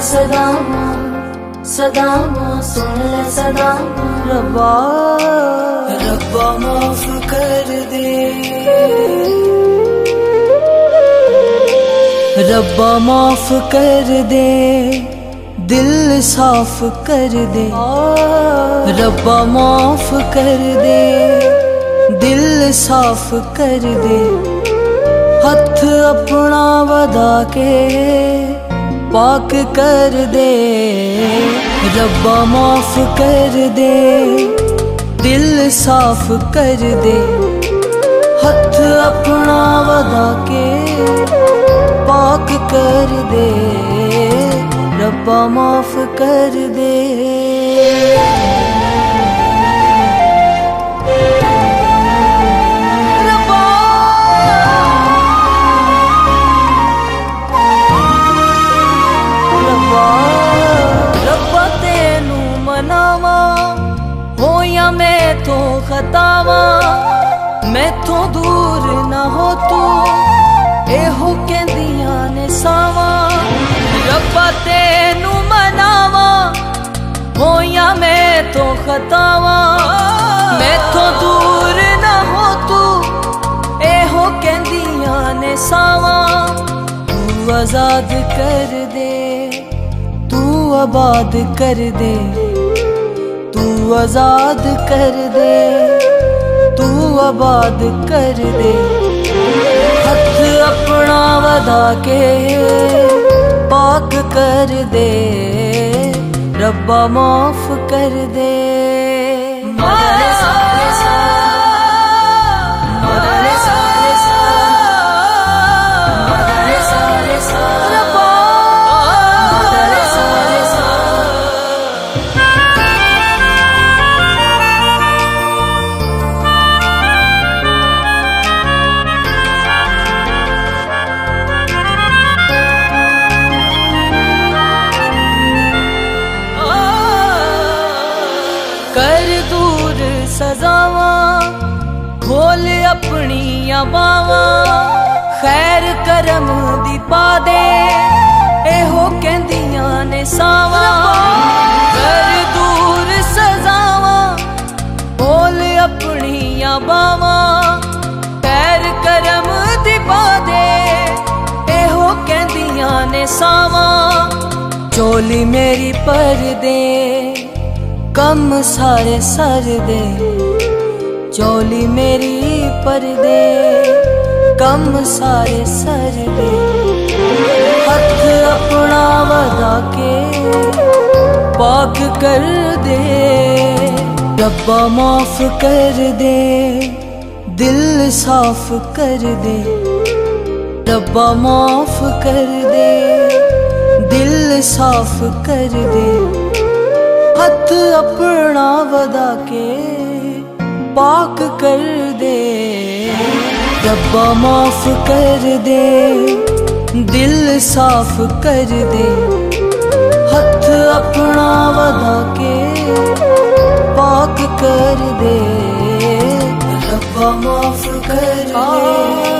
सदावां सदावां सुन ले सदावां रब्बा रब्बा माफ कर दे, रब्बा माफ कर दे, दिल साफ कर दे। रब्बा माफ कर दे, दिल साफ कर दे। हथ अपना वधा के पाक कर दे। रब्बा माफ कर दे, दिल साफ कर दे। हथ अपना वधा के पाक कर दे। रब्बा माफ कर दे। रब्बा तेनू मनावा हो या मैं तो खतावा, मैथों दूर ना हो तू एहो कहंदियां ने सावा। रब्बा तेनू मनावा हो या मैं तो खतावा, मैथों दूर ना हो तू एहो कहंदियां ने सावा। तू आजाद कर दे, तू आबाद कर दे। तू आजाद कर दे, तू आबाद कर दे। हथ अपना वधा के पाक कर दे। रब्बा माफ कर दे। कर दूर सजावा, खोल अपनियां बावां। खैर करम दी पा दे एहो कहंदियां ने सावा। कर दूर सजावा, खोल अपनियां बावां। खैर करम दी पा दे एहो कहंदियां ने सावा। चोली मेरी पर दे कम सारे सर दे। चोली मेरी पर दे कम सारे सर दे। हथ अपना वधा के पाक कर दे। रब्बा माफ कर दे, दिल साफ कर दे। रब्बा माफ कर दे, दिल साफ कर दे। हथ अपना वधा के पाक कर दे। रब्बा माफ कर दे, दिल साफ कर दे। हथ अपना वधा के पाक कर दे। रब्बा माफ कर दे।